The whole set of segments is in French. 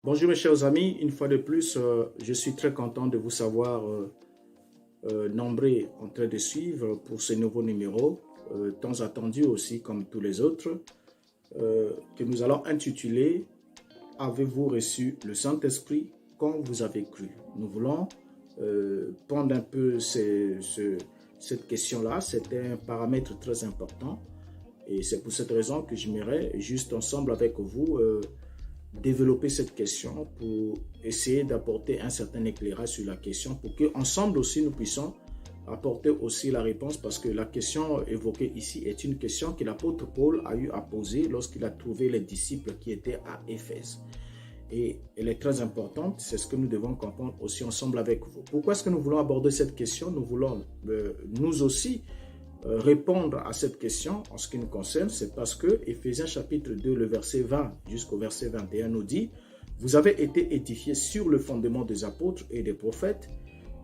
Bonjour mes chers amis, une fois de plus, je suis très content de vous savoir nombreux en train de suivre pour ce nouveau numéro, tant attendu aussi comme tous les autres, que nous allons intituler « Avez-vous reçu le Saint-Esprit quand vous avez cru ?» Nous voulons prendre un peu cette question-là, c'est un paramètre très important et c'est pour cette raison que j'aimerais juste ensemble avec vous développer cette question pour essayer d'apporter un certain éclairage sur la question pour qu'ensemble aussi nous puissions apporter aussi la réponse parce que la question évoquée ici est une question que l'apôtre Paul a eu à poser lorsqu'il a trouvé les disciples qui étaient à Éphèse. Et elle est très importante, c'est ce que nous devons comprendre aussi ensemble avec vous. Pourquoi est-ce que nous voulons aborder cette question? Nous voulons nous aussi répondre à cette question en ce qui nous concerne, c'est parce que Éphésiens chapitre 2, le verset 20 jusqu'au verset 21 nous dit « Vous avez été édifiés sur le fondement des apôtres et des prophètes,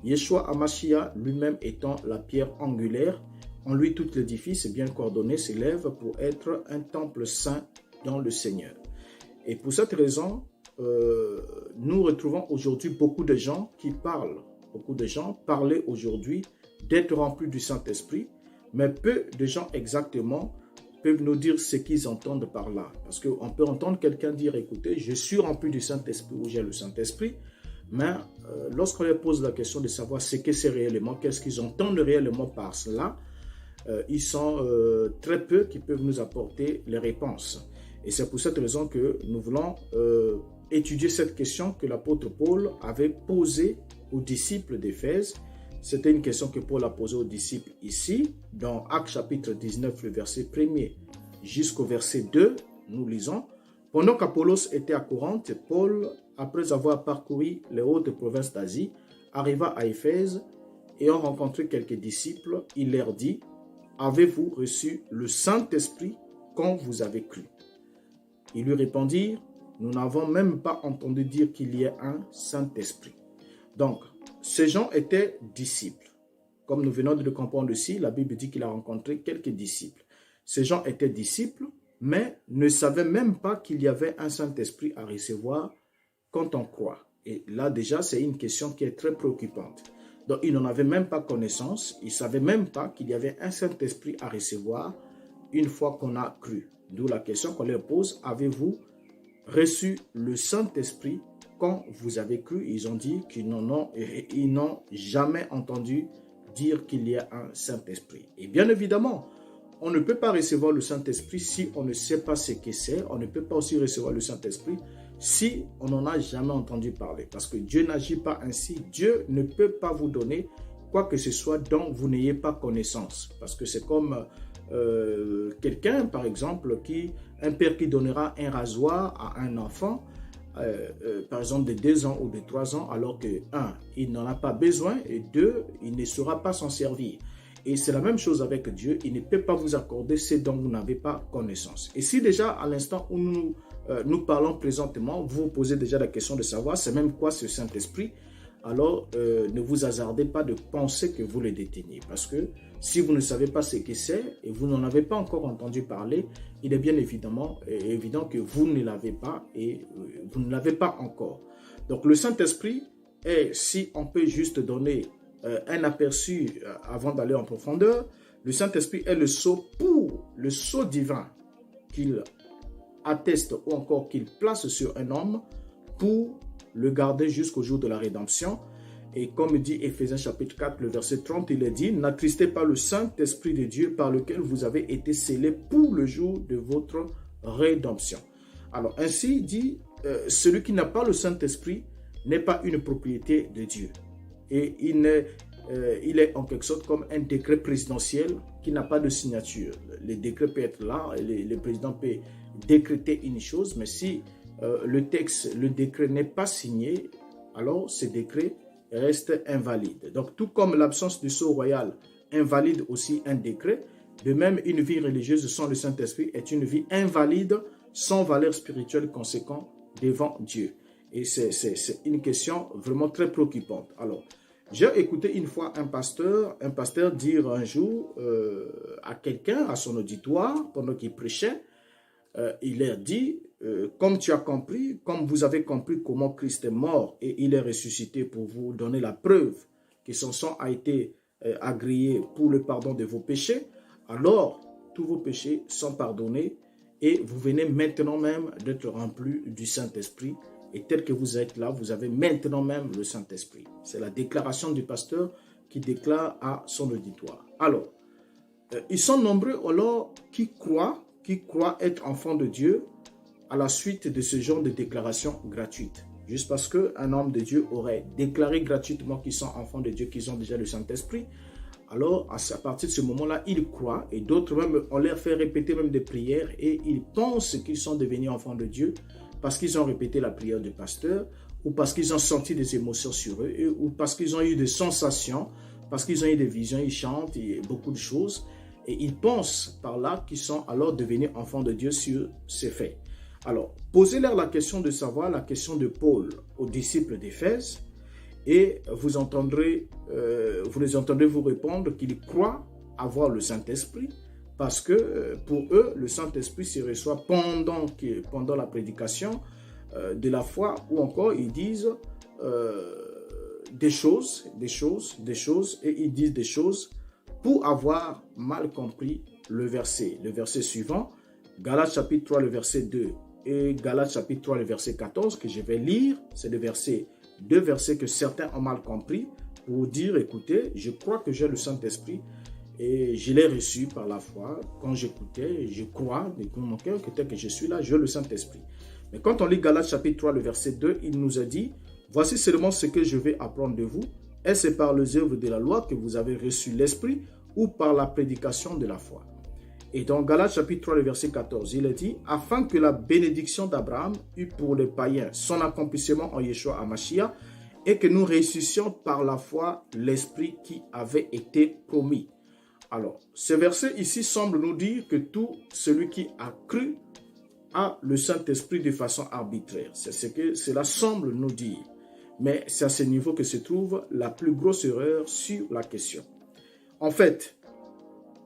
Yeshua HaMashiach lui-même étant la pierre angulaire, en lui tout l'édifice bien coordonné s'élève pour être un temple saint dans le Seigneur. » Et pour cette raison, nous retrouvons aujourd'hui beaucoup de gens qui parlent, parlaient aujourd'hui d'être remplis du Saint-Esprit, mais peu de gens exactement peuvent nous dire ce qu'ils entendent par là. Parce qu'on peut entendre quelqu'un dire, écoutez, je suis rempli du Saint-Esprit ou j'ai le Saint-Esprit, mais lorsqu'on leur pose la question de savoir ce que c'est réellement, qu'est-ce qu'ils entendent réellement par cela, ils sont très peu qui peuvent nous apporter les réponses. Et c'est pour cette raison que nous voulons étudier cette question que l'apôtre Paul avait posée aux disciples d'Éphèse. C'était une question que Paul a posée aux disciples ici, dans Actes chapitre 19, le verset 1er jusqu'au verset 2, nous lisons. Pendant qu'Apollos était à Corinthe, Paul, après avoir parcouru les hautes provinces d'Asie, arriva à Éphèse et ayant rencontré quelques disciples, il leur dit, « Avez-vous reçu le Saint-Esprit quand vous avez cru ?» Ils lui répondirent, « Nous n'avons même pas entendu dire qu'il y ait un Saint-Esprit. » Donc, ces gens étaient disciples. Comme nous venons de le comprendre ici, la Bible dit qu'il a rencontré quelques disciples. Ces gens étaient disciples, mais ne savaient même pas qu'il y avait un Saint-Esprit à recevoir quand on croit. Et là, déjà, c'est une question qui est très préoccupante. Donc, ils n'en avaient même pas connaissance. Ils ne savaient même pas qu'il y avait un Saint-Esprit à recevoir une fois qu'on a cru. D'où la question qu'on leur pose, avez-vous reçu le Saint-Esprit quand vous avez cru? Ils ont dit qu'ils n'ont jamais entendu dire qu'il y a un Saint-Esprit. Et bien évidemment, on ne peut pas recevoir le Saint-Esprit si on ne sait pas ce que c'est. On ne peut pas aussi recevoir le Saint-Esprit si on n'en a jamais entendu parler. Parce que Dieu n'agit pas ainsi. Dieu ne peut pas vous donner quoi que ce soit dont vous n'ayez pas connaissance. Parce que c'est comme quelqu'un, par exemple, un père qui donnera un rasoir à un enfant, par exemple de 2 ans ou de 3 ans, alors que 1, il n'en a pas besoin et 2, il ne saura pas s'en servir. Et c'est la même chose avec Dieu, il ne peut pas vous accorder ce dont vous n'avez pas connaissance. Et si déjà à l'instant où nous parlons présentement, vous vous posez déjà la question de savoir c'est même quoi ce Saint-Esprit, alors ne vous hasardez pas de penser que vous le déteniez. Parce que si vous ne savez pas ce que c'est et vous n'en avez pas encore entendu parler, il est bien évident que vous ne l'avez pas et vous ne l'avez pas encore. Donc le Saint-Esprit est, si on peut juste donner un aperçu avant d'aller en profondeur, le Saint-Esprit est le sceau divin qu'il atteste ou encore qu'il place sur un homme pour le garder jusqu'au jour de la rédemption. Et comme dit Éphésiens chapitre 4, le verset 30, il est dit, « N'attristez pas le Saint-Esprit de Dieu par lequel vous avez été scellés pour le jour de votre rédemption. » Alors ainsi dit, celui qui n'a pas le Saint-Esprit n'est pas une propriété de Dieu. Et il est en quelque sorte comme un décret présidentiel qui n'a pas de signature. Le décret peut être là, le président peut décréter une chose, mais si le décret n'est pas signé, alors ce décret reste invalide. Donc, tout comme l'absence du sceau royal invalide aussi un décret, de même, une vie religieuse sans le Saint-Esprit est une vie invalide, sans valeur spirituelle conséquente devant Dieu. Et c'est une question vraiment très préoccupante. Alors, j'ai écouté une fois un pasteur dire un jour à quelqu'un, à son auditoire, pendant qu'il prêchait, il leur dit, comme tu as compris, comme vous avez compris comment Christ est mort et il est ressuscité pour vous donner la preuve que son sang a été agréé pour le pardon de vos péchés, alors tous vos péchés sont pardonnés et vous venez maintenant même d'être remplis du Saint-Esprit. Et tel que vous êtes là, vous avez maintenant même le Saint-Esprit. C'est la déclaration du pasteur qui déclare à son auditoire. Alors, ils sont nombreux alors qui croient être enfants de Dieu à la suite de ce genre de déclaration gratuite. Juste parce qu'un homme de Dieu aurait déclaré gratuitement qu'ils sont enfants de Dieu, qu'ils ont déjà le Saint-Esprit, alors à partir de ce moment-là, ils croient et d'autres même, on leur fait répéter même des prières et ils pensent qu'ils sont devenus enfants de Dieu parce qu'ils ont répété la prière du pasteur ou parce qu'ils ont senti des émotions sur eux ou parce qu'ils ont eu des sensations, parce qu'ils ont eu des visions, ils chantent et beaucoup de choses et ils pensent par là qu'ils sont alors devenus enfants de Dieu sur ces faits. Alors, posez-leur la question de savoir, la question de Paul aux disciples d'Éphèse, et vous les entendrez vous répondre qu'ils croient avoir le Saint-Esprit, parce que pour eux, le Saint-Esprit se reçoit pendant la prédication de la foi, ou encore ils disent des choses, et ils disent des choses pour avoir mal compris le verset. Le verset suivant, Galates chapitre 3, le verset 2, et Galates chapitre 3, le verset 14, que je vais lire, c'est deux versets que certains ont mal compris, pour dire, écoutez, je crois que j'ai le Saint-Esprit, et je l'ai reçu par la foi. Quand j'écoutais, je crois de tout mon cœur que tel que je suis là, j'ai le Saint-Esprit. Mais quand on lit Galates chapitre 3, le verset 2, il nous a dit, voici seulement ce que je vais apprendre de vous. Est-ce par les œuvres de la loi que vous avez reçu l'Esprit ou par la prédication de la foi? Et dans Galates chapitre 3, le verset 14, il est dit, afin que la bénédiction d'Abraham eût pour les païens son accomplissement en Yeshua HaMashiach et que nous réussissions par la foi l'Esprit qui avait été promis. Alors, ce verset ici semble nous dire que tout celui qui a cru a le Saint-Esprit de façon arbitraire. C'est ce que cela semble nous dire. Mais c'est à ce niveau que se trouve la plus grosse erreur sur la question. En fait,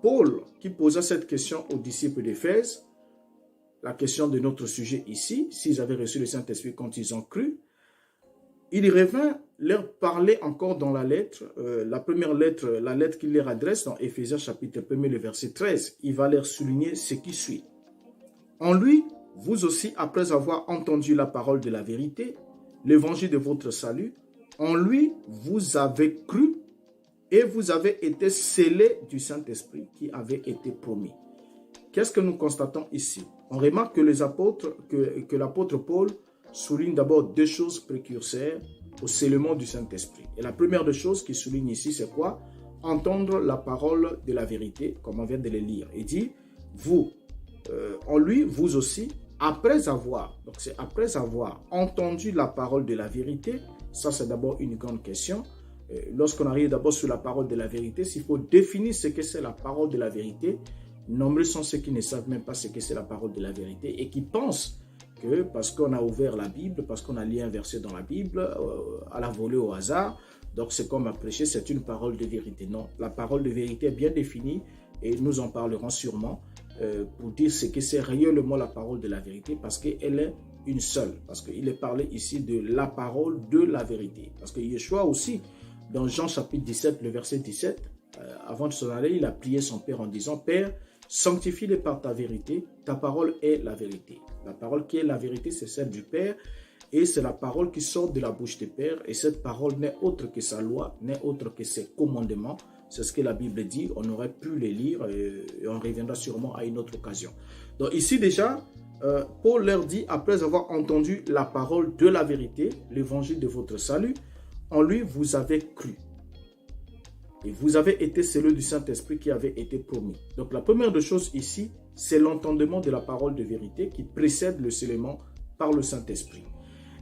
Paul, qui posa cette question aux disciples d'Éphèse, la question de notre sujet ici, s'ils avaient reçu le Saint-Esprit quand ils ont cru, il revint leur parler encore dans la lettre, la lettre qu'il leur adresse dans Éphésiens chapitre 1, le verset 13. Il va leur souligner ce qui suit. En lui, vous aussi, après avoir entendu la parole de la vérité, l'évangile de votre salut, en lui, vous avez cru et vous avez été scellés du Saint-Esprit qui avait été promis. Qu'est-ce que nous constatons ici? On remarque que l'apôtre Paul souligne d'abord deux choses précurseurs au scellement du Saint-Esprit. Et la première des choses qu'il souligne ici, c'est quoi? Entendre la parole de la vérité, comme on vient de le lire. Il dit, vous, en lui, vous aussi, après avoir entendu la parole de la vérité, ça c'est d'abord une grande question. Lorsqu'on arrive d'abord sur la parole de la vérité, s'il faut définir ce que c'est la parole de la vérité, nombreux sont ceux qui ne savent même pas ce que c'est la parole de la vérité et qui pensent que parce qu'on a ouvert la Bible, parce qu'on a lu un verset dans la Bible, à la volée au hasard, donc c'est comme à prêcher, c'est une parole de vérité. Non, la parole de vérité est bien définie et nous en parlerons sûrement pour dire ce que c'est réellement la parole de la vérité parce qu'elle est une seule, parce qu'il est parlé ici de la parole de la vérité. Parce que Yeshua aussi, dans Jean chapitre 17, le verset 17, avant de s'en aller, il a prié son Père en disant, Père, sanctifie-les par ta vérité, ta parole est la vérité. La parole qui est la vérité, c'est celle du Père, et c'est la parole qui sort de la bouche du Père, et cette parole n'est autre que sa loi, n'est autre que ses commandements. C'est ce que la Bible dit, on aurait pu les lire, et on reviendra sûrement à une autre occasion. Donc ici déjà, Paul leur dit, après avoir entendu la parole de la vérité, l'évangile de votre salut, en lui vous avez cru. Et vous avez été scellés du Saint-Esprit qui avait été promis. Donc la première des choses ici, c'est l'entendement de la parole de vérité qui précède le scellement par le Saint-Esprit.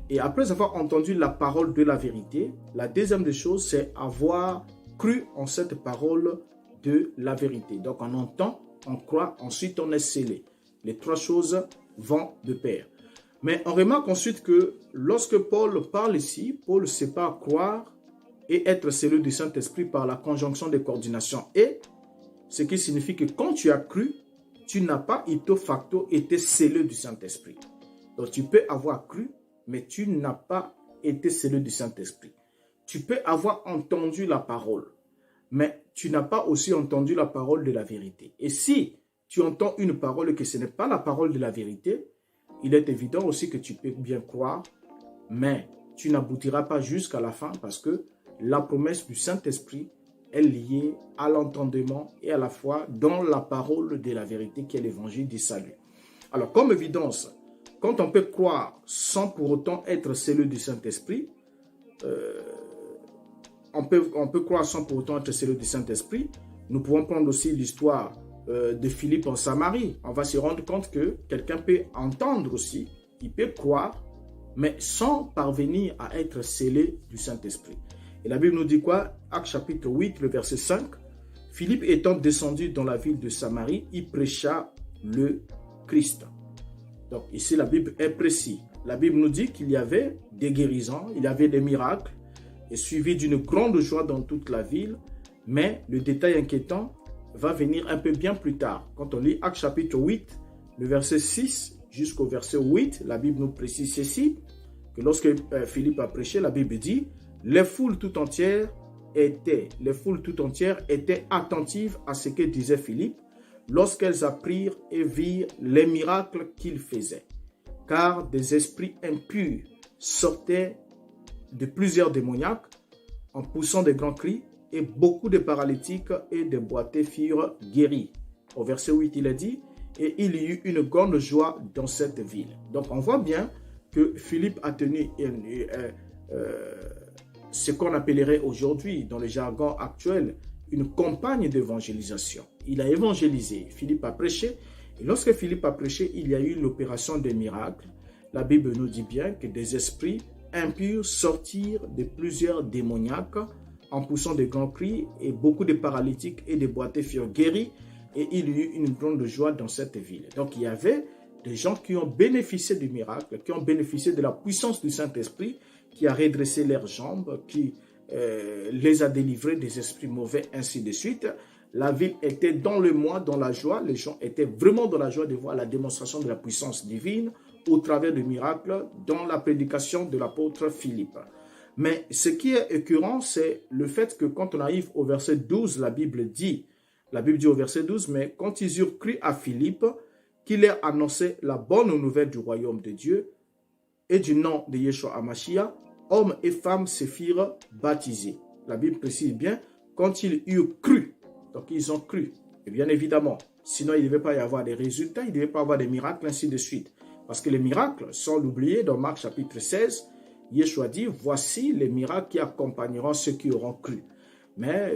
Et après avoir entendu la parole de la vérité, la deuxième des choses, c'est avoir cru en cette parole de la vérité. Donc on entend, on croit, ensuite on est scellé. Les trois choses vont de pair. Mais on remarque ensuite que lorsque Paul parle ici, Paul sépare croire et être scellé du Saint-Esprit par la conjonction de coordination. Et ce qui signifie que quand tu as cru, tu n'as pas ipso facto été scellé du Saint-Esprit. Donc tu peux avoir cru, mais tu n'as pas été scellé du Saint-Esprit. Tu peux avoir entendu la parole, mais tu n'as pas aussi entendu la parole de la vérité. Et si tu entends une parole et que ce n'est pas la parole de la vérité, il est évident aussi que tu peux bien croire, mais tu n'aboutiras pas jusqu'à la fin parce que la promesse du Saint-Esprit est liée à l'entendement et à la foi dans la parole de la vérité qui est l'évangile du salut. Alors, comme évidence, quand on peut croire sans pour autant être scellé du Saint-Esprit, on peut croire sans pour autant être scellé du Saint-Esprit. Nous pouvons prendre aussi l'histoire de Philippe en Samarie. On va se rendre compte que quelqu'un peut entendre aussi, il peut croire, mais sans parvenir à être scellé du Saint-Esprit. Et la Bible nous dit quoi? Actes chapitre 8, le verset 5. Philippe étant descendu dans la ville de Samarie, il prêcha le Christ. Donc ici, la Bible est précise. La Bible nous dit qu'il y avait des guérisons, il y avait des miracles, et suivi d'une grande joie dans toute la ville. Mais le détail inquiétant va venir un peu bien plus tard. Quand on lit Actes chapitre 8, le verset 6 jusqu'au verset 8, la Bible nous précise ceci, que lorsque Philippe a prêché, la Bible dit, les foules tout entières étaient attentives à ce que disait Philippe lorsqu'elles apprirent et virent les miracles qu'il faisait. Car des esprits impurs sortaient de plusieurs démoniaques en poussant des grands cris et beaucoup de paralytiques et de boiteux furent guéris. Au verset 8, il est dit, et il y eut une grande joie dans cette ville. Donc on voit bien que Philippe a tenu ce qu'on appellerait aujourd'hui, dans le jargon actuel, une campagne d'évangélisation. Il a évangélisé, Philippe a prêché, et lorsque Philippe a prêché, il y a eu l'opération des miracles. La Bible nous dit bien que des esprits impurs sortirent de plusieurs démoniaques en poussant de grands cris, et beaucoup de paralytiques et de boiteux furent guéris, et il y eut une grande joie dans cette ville. Donc il y avait des gens qui ont bénéficié du miracle, qui ont bénéficié de la puissance du Saint-Esprit, qui a redressé leurs jambes, qui les a délivrés des esprits mauvais, ainsi de suite. La ville était dans le moi, dans la joie. Les gens étaient vraiment dans la joie de voir la démonstration de la puissance divine au travers du miracle dans la prédication de l'apôtre Philippe. Mais ce qui est écœurant, c'est le fait que quand on arrive au verset 12, la Bible dit au verset 12, mais quand ils eurent cru à Philippe, qu'il leur annonçait la bonne nouvelle du royaume de Dieu et du nom de Yeshua HaMashiach, hommes et femmes se firent baptiser. La Bible précise bien, quand ils eurent cru, donc ils ont cru, et bien évidemment, sinon il ne devait pas y avoir des résultats, il ne devait pas y avoir des miracles, ainsi de suite. Parce que les miracles, sans l'oublier, dans Marc chapitre 16, Yeshua dit, voici les miracles qui accompagneront ceux qui auront cru. Mais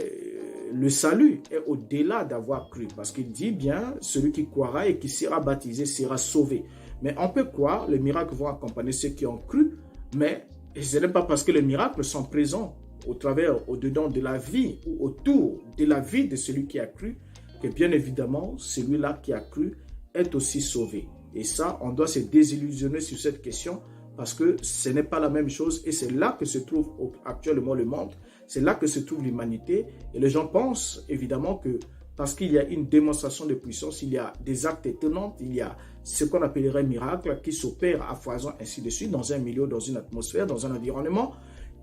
le salut est au-delà d'avoir cru, parce qu'il dit bien, celui qui croira et qui sera baptisé sera sauvé. Mais on peut croire, les miracles vont accompagner ceux qui ont cru, mais ce n'est pas parce que les miracles sont présents au travers, au-dedans de la vie ou autour de la vie de celui qui a cru, que bien évidemment, celui-là qui a cru est aussi sauvé. Et ça, on doit se désillusionner sur cette question parce que ce n'est pas la même chose et c'est là que se trouve actuellement le monde, c'est là que se trouve l'humanité et les gens pensent évidemment que parce qu'il y a une démonstration de puissance, il y a des actes étonnants, il y a ce qu'on appellerait miracle qui s'opère à foison, ainsi de suite, dans un milieu, dans une atmosphère, dans un environnement,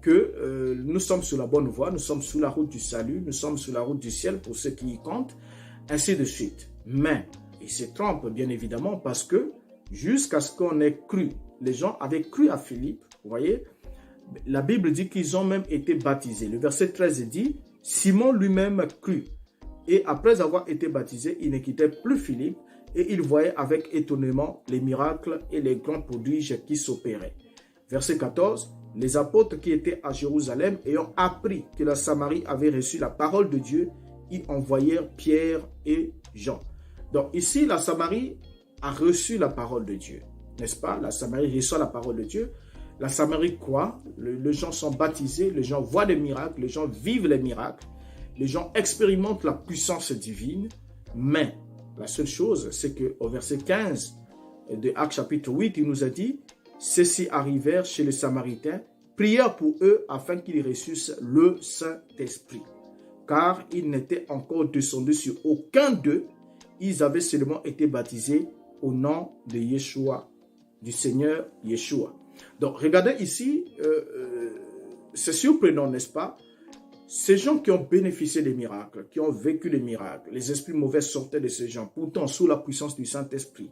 que nous sommes sur la bonne voie, nous sommes sur la route du salut, nous sommes sur la route du ciel pour ceux qui y comptent, ainsi de suite. Mais ils se trompent bien évidemment parce que jusqu'à ce qu'on ait cru, les gens avaient cru à Philippe, vous voyez, la Bible dit qu'ils ont même été baptisés. Le verset 13 dit, Simon lui-même crut. Et après avoir été baptisé, il ne quittait plus Philippe et il voyait avec étonnement les miracles et les grands prodiges qui s'opéraient. Verset 14, les apôtres qui étaient à Jérusalem ayant appris que la Samarie avait reçu la parole de Dieu, y envoyèrent Pierre et Jean. Donc ici, la Samarie a reçu la parole de Dieu, n'est-ce pas? La Samarie reçoit la parole de Dieu. La Samarie croit, les gens sont baptisés, les gens voient des miracles, les gens vivent les miracles. Les gens expérimentent la puissance divine, mais la seule chose, c'est qu'au verset 15 de Actes chapitre 8, il nous a dit, ceux-ci arrivèrent chez les Samaritains, prièrent pour eux afin qu'ils reçussent le Saint-Esprit. Car ils n'étaient encore descendus sur aucun d'eux, ils avaient seulement été baptisés au nom de Yeshua du Seigneur Yeshua. Donc, regardez ici, c'est surprenant, n'est-ce pas? Ces gens qui ont bénéficié des miracles, qui ont vécu les miracles, les esprits mauvais sortaient de ces gens, pourtant sous la puissance du Saint-Esprit.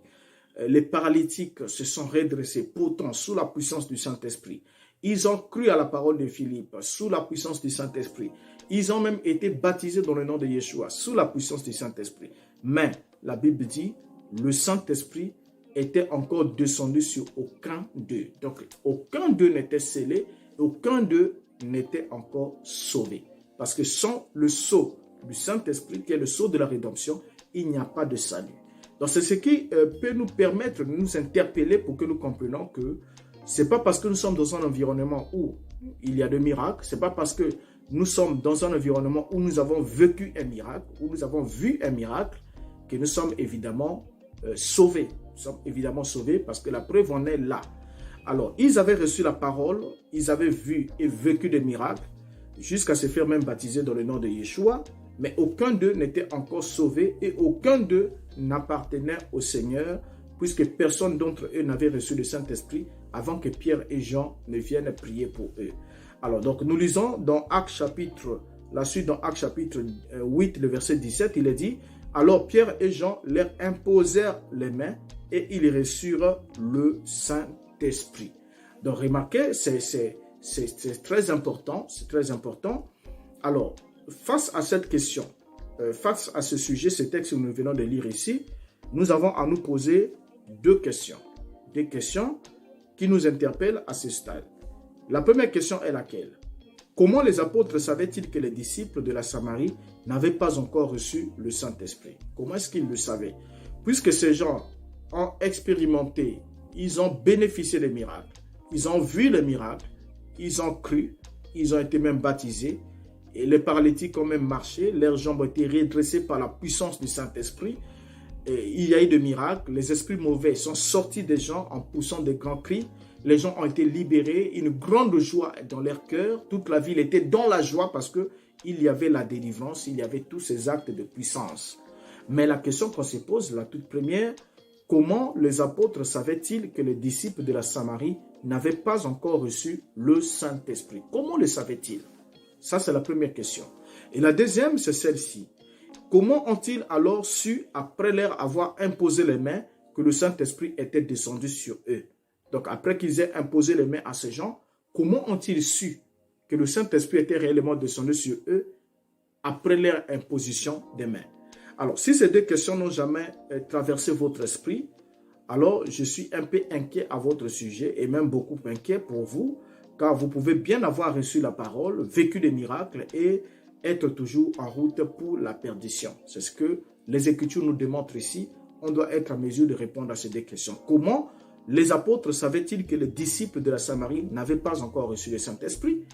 Les paralytiques se sont redressés, pourtant sous la puissance du Saint-Esprit. Ils ont cru à la parole de Philippe, sous la puissance du Saint-Esprit. Ils ont même été baptisés dans le nom de Yeshua, sous la puissance du Saint-Esprit. Mais la Bible dit, le Saint-Esprit était encore descendu sur aucun d'eux. Donc, aucun d'eux n'était scellé, aucun d'eux n'était encore sauvé. Parce que sans le sceau du Saint-Esprit, qui est le sceau de la rédemption, il n'y a pas de salut. Donc, c'est ce qui peut nous permettre de nous interpeller pour que nous comprenions que ce n'est pas parce que nous sommes dans un environnement où il y a des miracles, ce n'est pas parce que nous sommes dans un environnement où nous avons vécu un miracle, où nous avons vu un miracle, que nous sommes évidemment sauvés. Nous sommes évidemment sauvés parce que la preuve en est là. Alors, ils avaient reçu la parole, ils avaient vu et vécu des miracles, jusqu'à se faire même baptiser dans le nom de Yeshua, mais aucun d'eux n'était encore sauvé et aucun d'eux n'appartenait au Seigneur, puisque personne d'entre eux n'avait reçu le Saint-Esprit avant que Pierre et Jean ne viennent prier pour eux. Alors, donc, nous lisons dans Actes chapitre, la suite dans Actes chapitre 8, le verset 17, il est dit, « Alors Pierre et Jean leur imposèrent les mains et ils reçurent le Saint-Esprit. » Donc, remarquez, c'est très important, c'est très important. Alors, face à cette question, face à ce sujet, ce texte que nous venons de lire ici, nous avons à nous poser deux questions. Des questions qui nous interpellent à ce stade. La première question est laquelle? Comment les apôtres savaient-ils que les disciples de la Samarie n'avaient pas encore reçu le Saint-Esprit? Comment est-ce qu'ils le savaient? Puisque ces gens ont expérimenté, ils ont bénéficié des miracles, ils ont vu les miracles, ils ont cru, ils ont été même baptisés, et les paralytiques ont même marché, leurs jambes ont été redressées par la puissance du Saint-Esprit. Et il y a eu des miracles, les esprits mauvais sont sortis des gens en poussant de grands cris, les gens ont été libérés, une grande joie dans leur cœur, toute la ville était dans la joie parce qu'il y avait la délivrance, il y avait tous ces actes de puissance. Mais la question qu'on se pose, la toute première, comment les apôtres savaient-ils que les disciples de la Samarie n'avaient pas encore reçu le Saint-Esprit? Comment le savaient-ils? Ça, c'est la première question. Et la deuxième, c'est celle-ci. Comment ont-ils alors su, après leur avoir imposé les mains, que le Saint-Esprit était descendu sur eux? Donc, après qu'ils aient imposé les mains à ces gens, comment ont-ils su que le Saint-Esprit était réellement descendu sur eux après leur imposition des mains? Alors, si ces deux questions n'ont jamais traversé votre esprit, alors je suis un peu inquiet à votre sujet et même beaucoup inquiet pour vous, car vous pouvez bien avoir reçu la parole, vécu des miracles et être toujours en route pour la perdition. C'est ce que les Écritures nous démontrent ici. On doit être en mesure de répondre à ces deux questions. Comment les apôtres savaient-ils que les disciples de la Samarie n'avaient pas encore reçu le Saint-Esprit?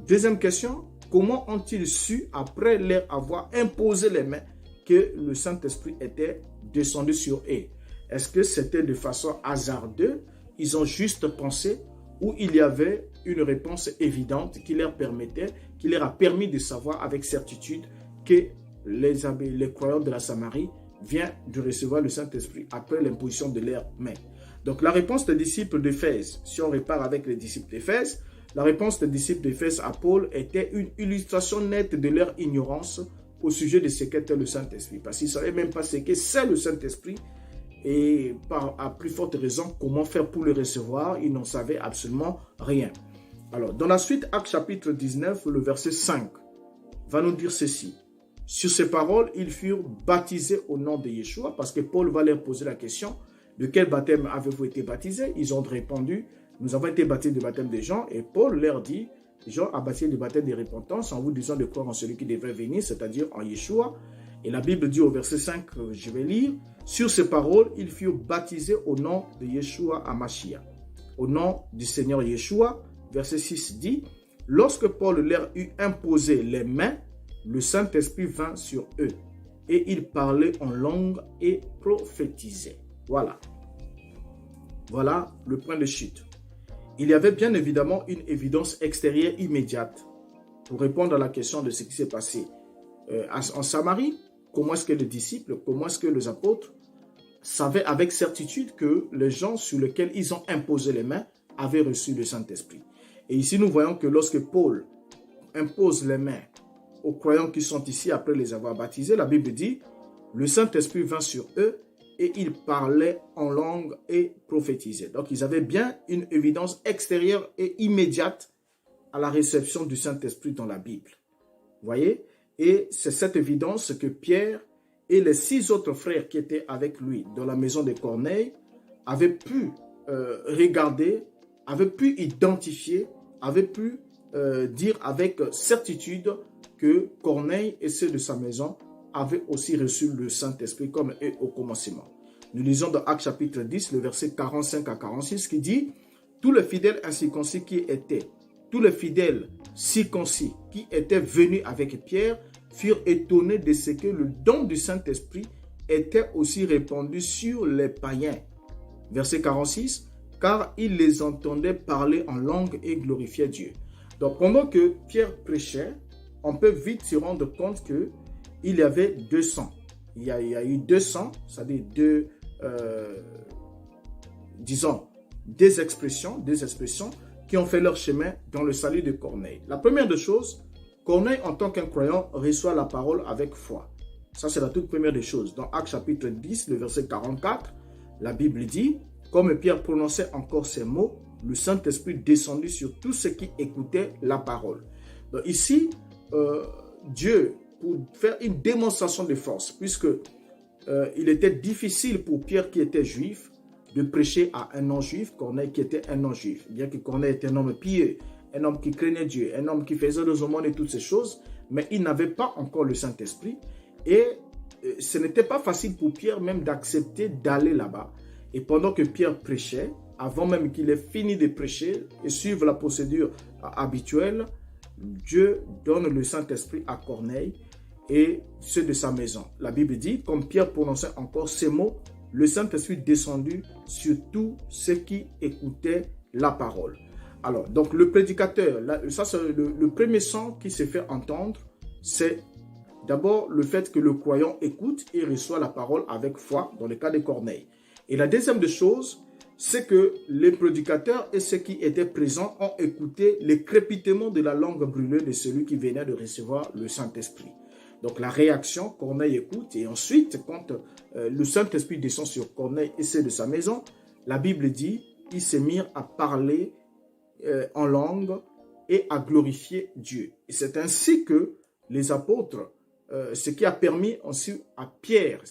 Deuxième question, comment ont-ils su, après leur avoir imposé les mains, que le Saint-Esprit était descendu sur eux? Est-ce que c'était de façon hasardeuse? Ils ont juste pensé, ou il y avait une réponse évidente qui leur a permis de savoir avec certitude que les croyants de la Samarie viennent de recevoir le Saint-Esprit après l'imposition de leurs mains? Donc la réponse des disciples d'Éphèse, si on repart avec les disciples d'Éphèse, la réponse des disciples d'Éphèse à Paul était une illustration nette de leur ignorance au sujet de ce qu'était le Saint-Esprit. Parce qu'ils ne savaient même pas ce que c'est le Saint-Esprit et à plus forte raison, comment faire pour le recevoir, ils n'en savaient absolument rien. Alors, dans la suite, Actes chapitre 19, le verset 5, va nous dire ceci. Sur ces paroles, ils furent baptisés au nom de Yeshua, parce que Paul va leur poser la question, de quel baptême avez-vous été baptisés? Ils ont répondu, nous avons été baptisés du baptême de Jean, et Paul leur dit, Jean a baptisé du baptême de repentance en vous disant de croire en celui qui devrait venir, c'est-à-dire en Yeshua. Et la Bible dit au verset 5, je vais lire, sur ces paroles, ils furent baptisés au nom de Yeshua HaMashiach, au nom du Seigneur Yeshua. Verset 6 dit, lorsque Paul leur eut imposé les mains, le Saint-Esprit vint sur eux, et ils parlaient en langue et prophétisaient. Voilà. Voilà le point de chute. Il y avait bien évidemment une évidence extérieure immédiate pour répondre à la question de ce qui s'est passé en Samarie. Comment est-ce que les disciples, comment est-ce que les apôtres savaient avec certitude que les gens sur lesquels ils ont imposé les mains avaient reçu le Saint-Esprit. Et ici, nous voyons que lorsque Paul impose les mains aux croyants qui sont ici après les avoir baptisés, la Bible dit, le Saint-Esprit vint sur eux et ils parlaient en langue et prophétisaient. Donc, ils avaient bien une évidence extérieure et immédiate à la réception du Saint-Esprit dans la Bible. Vous voyez? Et c'est cette évidence que Pierre et les 6 autres frères qui étaient avec lui dans la maison de Corneille avaient pu regarder, avaient pu identifier, avaient pu dire avec certitude que Corneille et ceux de sa maison avaient aussi reçu le Saint-Esprit comme eux au commencement. Nous lisons dans Actes chapitre 10, le verset 45 à 46 qui dit « Tous les fidèles incirconcis tous les fidèles circoncis qui étaient venus avec Pierre furent étonnés de ce que le don du Saint-Esprit était aussi répandu sur les païens. » Verset 46, « Car ils les entendaient parler en langue et glorifiaient Dieu. » Donc pendant que Pierre prêchait, on peut vite se rendre compte qu'il y avait 200. Il y a eu 200, c'est-à-dire des expressions qui ont fait leur chemin dans le salut de Corneille. La première des choses, Corneille, en tant qu'un croyant, reçoit la parole avec foi. Ça, c'est la toute première des choses. Dans Actes chapitre 10, le verset 44, la Bible dit, « Comme Pierre prononçait encore ces mots, le Saint-Esprit descendit sur tous ceux qui écoutaient la parole. » Donc ici, Dieu, pour faire une démonstration de force, puisque il était difficile pour Pierre qui était juif de prêcher à un non-juif, Corneille qui était un non-juif. Bien que Corneille était un homme pieux, un homme qui craignait Dieu, un homme qui faisait des aumônes et toutes ces choses, mais il n'avait pas encore le Saint-Esprit. Et ce n'était pas facile pour Pierre même d'accepter d'aller là-bas. Et pendant que Pierre prêchait, avant même qu'il ait fini de prêcher et suivre la procédure habituelle, Dieu donne le Saint-Esprit à Corneille et ceux de sa maison. La Bible dit, comme Pierre prononçait encore ces mots, le Saint-Esprit descendu sur tous ceux qui écoutaient la parole. Alors, donc le prédicateur, ça c'est le premier son qui se fait entendre, c'est d'abord le fait que le croyant écoute et reçoit la parole avec foi, dans le cas de Corneille. Et la deuxième des choses, c'est que les prédicateurs et ceux qui étaient présents ont écouté les crépitements de la langue brûlée de celui qui venait de recevoir le Saint-Esprit. Donc la réaction, Corneille écoute, et ensuite, quand le Saint-Esprit descend sur Corneille et ceux de sa maison, la Bible dit, ils se mirent à parler en langue et à glorifier Dieu. Et c'est ainsi que les apôtres, ce qui a permis aussi à Pierre,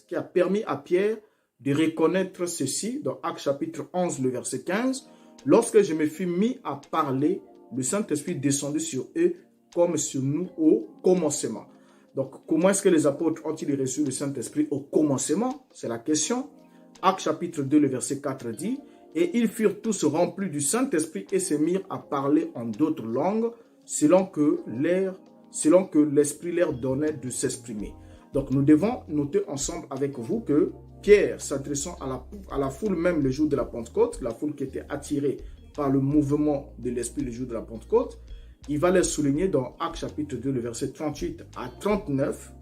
de reconnaître ceci dans Actes chapitre 11, le verset 15, lorsque je me fus mis à parler, le Saint-Esprit descendit sur eux comme sur nous au commencement. Donc, comment est-ce que les apôtres ont-ils reçu le Saint-Esprit au commencement? C'est la question. Actes chapitre 2, le verset 4 dit, « Et ils furent tous remplis du Saint-Esprit et se mirent à parler en d'autres langues, selon que l'Esprit leur donnait de s'exprimer. » Donc, nous devons noter ensemble avec vous que Pierre, s'adressant à la foule même le jour de la Pentecôte, la foule qui était attirée par le mouvement de l'Esprit le jour de la Pentecôte, il va les souligner dans Actes chapitre 2, le verset 38 à 39.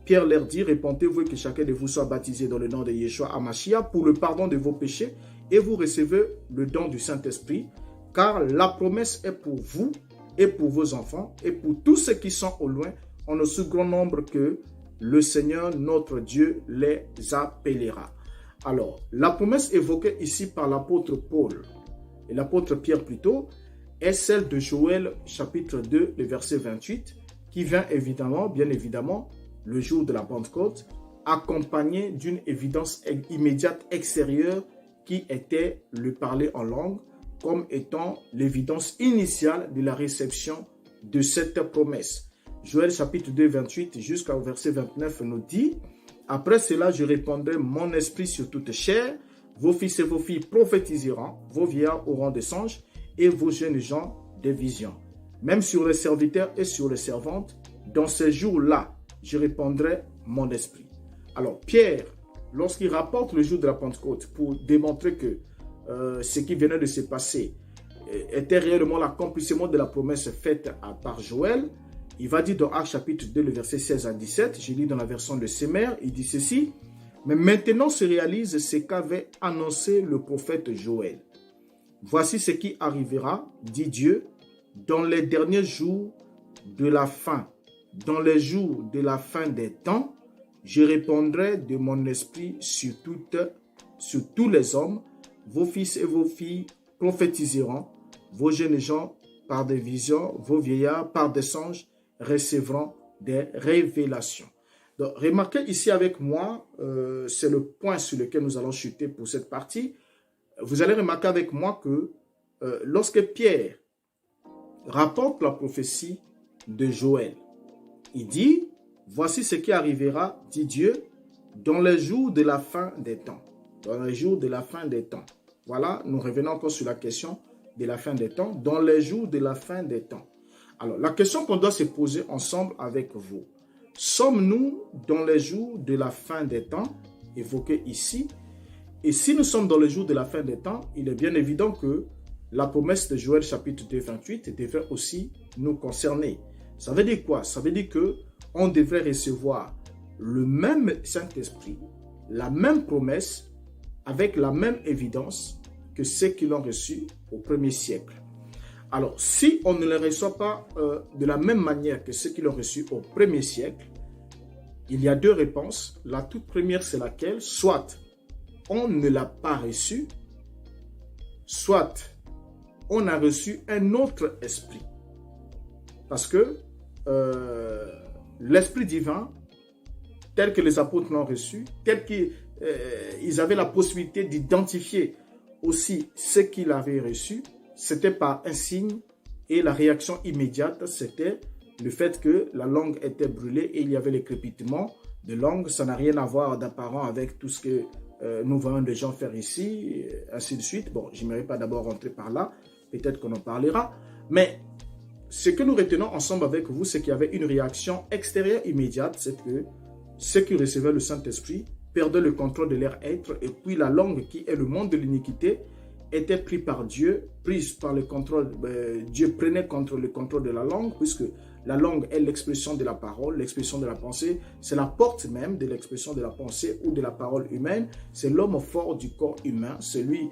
Pierre leur dit, « Répentez-vous et que chacun de vous soit baptisé dans le nom de Yeshua HaMashiach pour le pardon de vos péchés et vous recevez le don du Saint-Esprit, car la promesse est pour vous et pour vos enfants et pour tous ceux qui sont au loin, en aussi grand nombre que le Seigneur, notre Dieu, les appellera. » Alors, la promesse évoquée ici par l'apôtre Paul et l'apôtre Pierre plutôt, est celle de Joël chapitre 2, le verset 28, qui vient bien évidemment, le jour de la Pentecôte, accompagné d'une évidence immédiate extérieure qui était le parler en langue, comme étant l'évidence initiale de la réception de cette promesse. Joël chapitre 2, 28 jusqu'au verset 29 nous dit, « Après cela, je répandrai mon esprit sur toute chair, vos fils et vos filles prophétiseront, vos vieillards auront des songes, et vos jeunes gens des visions. Même sur les serviteurs et sur les servantes, dans ces jours-là, je répandrai mon esprit. » Alors, Pierre, lorsqu'il rapporte le jour de la Pentecôte pour démontrer que ce qui venait de se passer était réellement l'accomplissement de la promesse faite par Joël, il va dire dans Actes chapitre 2, le verset 16 à 17, je lis dans la version de Semer, il dit ceci, « Mais maintenant se réalise ce qu'avait annoncé le prophète Joël. Voici ce qui arrivera, dit Dieu, dans les derniers jours de la fin. Dans les jours de la fin des temps, je répandrai de mon esprit sur tous les hommes. Vos fils et vos filles prophétiseront, vos jeunes gens par des visions, vos vieillards par des songes recevront des révélations. Donc, remarquez ici avec moi, c'est le point sur lequel nous allons chuter pour cette partie. Vous allez remarquer avec moi que lorsque Pierre rapporte la prophétie de Joël, il dit, voici ce qui arrivera, dit Dieu, dans les jours de la fin des temps. Dans les jours de la fin des temps. Voilà, nous revenons encore sur la question de la fin des temps. Dans les jours de la fin des temps. Alors, la question qu'on doit se poser ensemble avec vous. Sommes-nous dans les jours de la fin des temps, évoqués ici? Et si nous sommes dans les jours de la fin des temps, il est bien évident que la promesse de Joël chapitre 2, 28 devrait aussi nous concerner. Ça veut dire quoi? Ça veut dire qu'on devrait recevoir le même Saint-Esprit, la même promesse, avec la même évidence que ceux qui l'ont reçu au premier siècle. Alors, si on ne les reçoit pas de la même manière que ceux qui l'ont reçu au premier siècle, il y a deux réponses. La toute première, c'est laquelle? Soit on ne l'a pas reçu, soit on a reçu un autre esprit. Parce que l'esprit divin, tel que les apôtres l'ont reçu, tel qu'ils avaient la possibilité d'identifier aussi ce qu'ils avaient reçu, c'était par un signe et la réaction immédiate, c'était le fait que la langue était brûlée et il y avait les crépitements de langue. Ça n'a rien à voir d'apparent avec tout ce que nous voyons des gens faire ici, ainsi de suite. Bon, je n'aimerais pas d'abord rentrer par là, peut-être qu'on en parlera, mais ce que nous retenons ensemble avec vous, c'est qu'il y avait une réaction extérieure immédiate, c'est que ceux qui recevaient le Saint-Esprit perdaient le contrôle de leur être, et puis la langue qui est le monde de l'iniquité était prise par Dieu, prise par le contrôle, Dieu prenait le contrôle de la langue, puisque la langue est l'expression de la parole, l'expression de la pensée, c'est la porte même de l'expression de la pensée ou de la parole humaine, c'est l'homme fort du corps humain, celui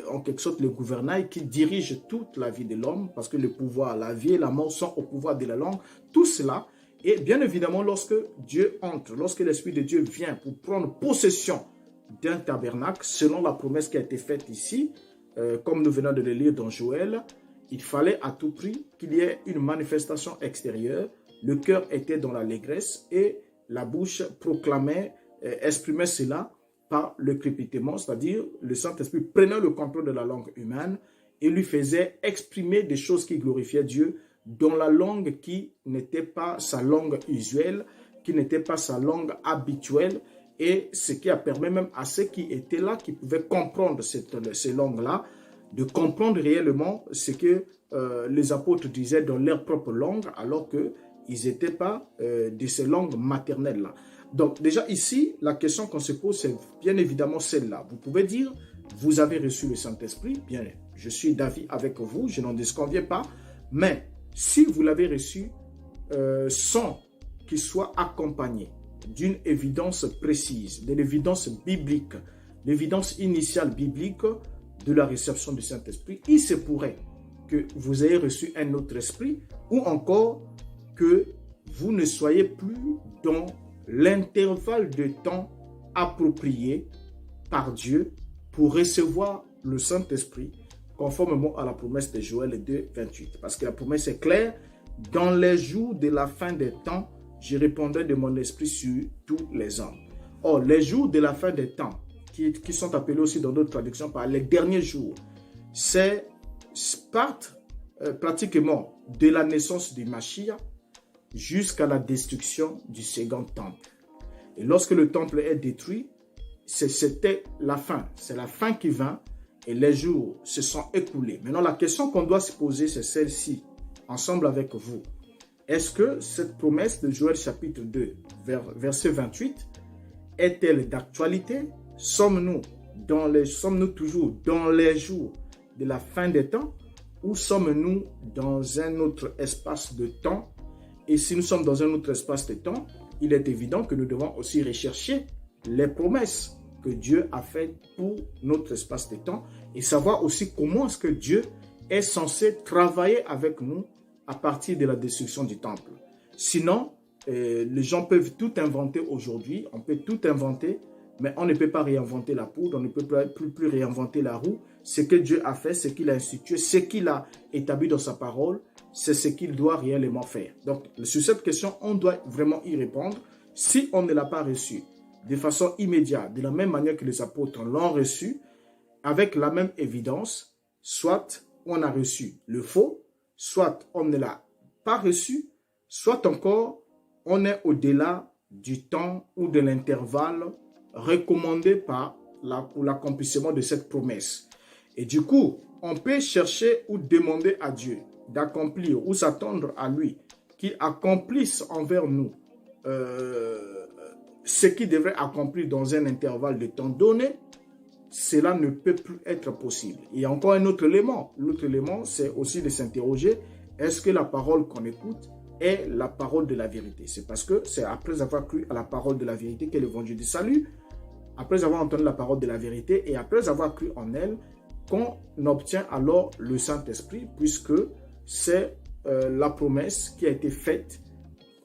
en quelque sorte le gouvernail qui dirige toute la vie de l'homme, parce que le pouvoir, la vie et la mort sont au pouvoir de la langue, tout cela. Et bien évidemment, lorsque Dieu entre, lorsque l'Esprit de Dieu vient pour prendre possession d'un tabernacle, selon la promesse qui a été faite ici, comme nous venons de le lire dans Joël, il fallait à tout prix qu'il y ait une manifestation extérieure. Le cœur était dans l'allégresse et la bouche proclamait, exprimait cela par le crépitement, c'est-à-dire le Saint-Esprit prenait le contrôle de la langue humaine et lui faisait exprimer des choses qui glorifiaient Dieu dans la langue qui n'était pas sa langue usuelle, qui n'était pas sa langue habituelle, et ce qui a permis même à ceux qui étaient là, qui pouvaient comprendre ces langues-là, de comprendre réellement ce que les apôtres disaient dans leur propre langue, alors qu'ils n'étaient pas de ces langues maternelles-là. Donc déjà ici, la question qu'on se pose, c'est bien évidemment celle-là. Vous pouvez dire, vous avez reçu le Saint-Esprit, bien, je suis d'avis avec vous, je n'en disconviens pas, mais si vous l'avez reçu sans qu'il soit accompagné d'une évidence précise, de l'évidence biblique, l'évidence initiale biblique de la réception du Saint-Esprit, il se pourrait que vous ayez reçu un autre esprit ou encore que vous ne soyez plus dans l'intervalle de temps approprié par Dieu pour recevoir le Saint-Esprit conformément à la promesse de Joël 2, 28. Parce que la promesse est claire, dans les jours de la fin des temps, je répandrai de mon esprit sur tous les hommes. Or, les jours de la fin des temps, qui sont appelés aussi dans d'autres traductions par les derniers jours, c'est partent pratiquement de la naissance du Mashiach jusqu'à la destruction du second temple. Et lorsque le temple est détruit, c'était la fin. C'est la fin qui vint et les jours se sont écoulés. Maintenant, la question qu'on doit se poser, c'est celle-ci, ensemble avec vous. Est-ce que cette promesse de Joël chapitre 2, verset 28, est-elle d'actualité? Sommes-nous toujours dans les jours de la fin des temps ou sommes-nous dans un autre espace de temps? Et si nous sommes dans un autre espace de temps, il est évident que nous devons aussi rechercher les promesses que Dieu a faites pour notre espace de temps et savoir aussi comment est-ce que Dieu est censé travailler avec nous à partir de la destruction du temple. Sinon, les gens peuvent tout inventer aujourd'hui, on peut tout inventer, mais on ne peut pas réinventer la poudre, on ne peut plus réinventer la roue. Ce que Dieu a fait, ce qu'il a institué, ce qu'il a établi dans sa parole, c'est ce qu'il doit réellement faire. Donc, sur cette question, on doit vraiment y répondre. Si on ne l'a pas reçu de façon immédiate, de la même manière que les apôtres l'ont reçu, avec la même évidence, soit on a reçu le faux, soit on ne l'a pas reçu, soit encore on est au-delà du temps ou de l'intervalle recommandé pour l'accomplissement de cette promesse. Et du coup, on peut chercher ou demander à Dieu d'accomplir ou s'attendre à lui qu'il accomplisse envers nous ce qu'il devrait accomplir dans un intervalle de temps donné. Cela ne peut plus être possible. Il y a encore un autre élément. L'autre élément, c'est aussi de s'interroger, est-ce que la parole qu'on écoute est la parole de la vérité? C'est parce que c'est après avoir cru à la parole de la vérité qu'est l'évangile du salut, après avoir entendu la parole de la vérité et après avoir cru en elle, qu'on obtient alors le Saint-Esprit, puisque c'est la promesse qui a été faite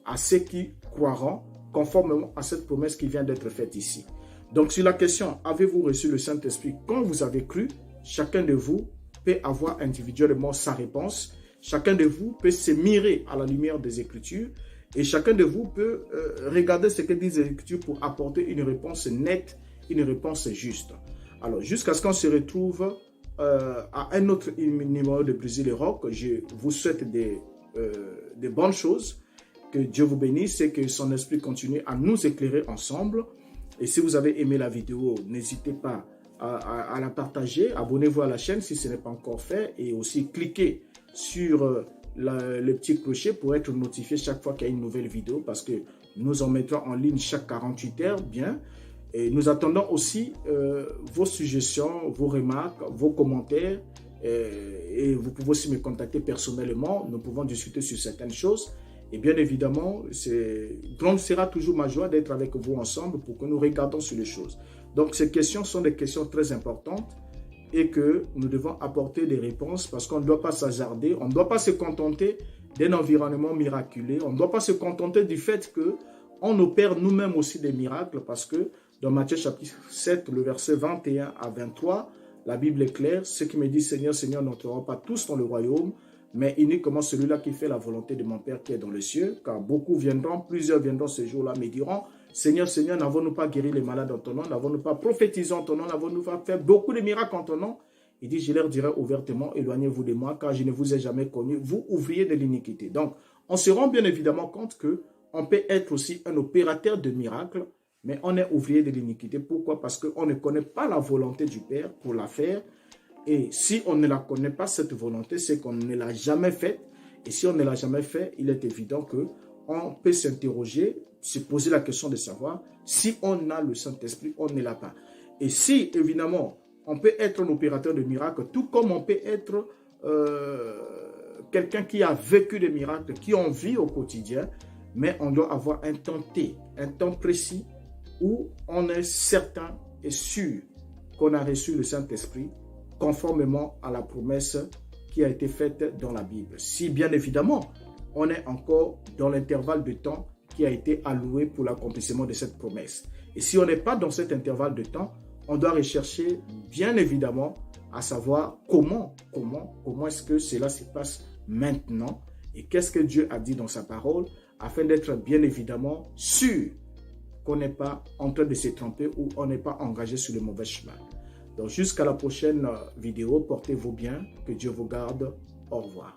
à ceux qui croiront, conformément à cette promesse qui vient d'être faite ici. Donc, sur la question, avez-vous reçu le Saint-Esprit quand vous avez cru? Chacun de vous peut avoir individuellement sa réponse. Chacun de vous peut se mirer à la lumière des Écritures et chacun de vous peut regarder ce que disent les Écritures pour apporter une réponse nette, une réponse juste. Alors, jusqu'à ce qu'on se retrouve à un autre numéro de Brésil et Rock, je vous souhaite des bonnes choses. Que Dieu vous bénisse et que son esprit continue à nous éclairer ensemble. Et si vous avez aimé la vidéo, n'hésitez pas à la partager. Abonnez-vous à la chaîne si ce n'est pas encore fait. Et aussi cliquez sur le petit clocher pour être notifié chaque fois qu'il y a une nouvelle vidéo. Parce que nous en mettrons en ligne chaque 48 heures. Bien. Et nous attendons aussi vos suggestions, vos remarques, vos commentaires. Et vous pouvez aussi me contacter personnellement. Nous pouvons discuter sur certaines choses. Et bien évidemment, grande sera toujours ma joie d'être avec vous ensemble pour que nous regardions sur les choses. Donc ces questions sont des questions très importantes et que nous devons apporter des réponses parce qu'on ne doit pas s'hasarder, on ne doit pas se contenter d'un environnement miraculeux, on ne doit pas se contenter du fait qu'on opère nous-mêmes aussi des miracles parce que dans Matthieu chapitre 7, le verset 21 à 23, la Bible est claire, ce qui me dit Seigneur, Seigneur, n'entreront pas tous dans le royaume, mais uniquement celui-là qui fait la volonté de mon Père qui est dans les cieux, car beaucoup viendront, plusieurs viendront ce jour-là, me diront, Seigneur, Seigneur, n'avons-nous pas guéri les malades en ton nom, n'avons-nous pas prophétisé en ton nom, n'avons-nous pas fait beaucoup de miracles en ton nom? Il dit, je leur dirai ouvertement, éloignez-vous de moi, car je ne vous ai jamais connu, vous ouvriers de l'iniquité. Donc, on se rend bien évidemment compte qu'on peut être aussi un opérateur de miracles, mais on est ouvrier de l'iniquité. Pourquoi? Parce qu'on ne connaît pas la volonté du Père pour la faire. Et si on ne la connaît pas, cette volonté, c'est qu'on ne l'a jamais faite. Et si on ne l'a jamais fait, il est évident qu'on peut s'interroger, se poser la question de savoir si on a le Saint-Esprit, on ne l'a pas. Et si, évidemment, on peut être un opérateur de miracles, tout comme on peut être quelqu'un qui a vécu des miracles, qui en vit au quotidien, mais on doit avoir un temps T, un temps précis où on est certain et sûr qu'on a reçu le Saint-Esprit conformément à la promesse qui a été faite dans la Bible. Si bien évidemment, on est encore dans l'intervalle de temps qui a été alloué pour l'accomplissement de cette promesse. Et si on n'est pas dans cet intervalle de temps, on doit rechercher bien évidemment à savoir comment est-ce que cela se passe maintenant et qu'est-ce que Dieu a dit dans sa parole afin d'être bien évidemment sûr qu'on n'est pas en train de se tromper ou on n'est pas engagé sur le mauvais chemin. Donc jusqu'à la prochaine vidéo, portez-vous bien, que Dieu vous garde, au revoir.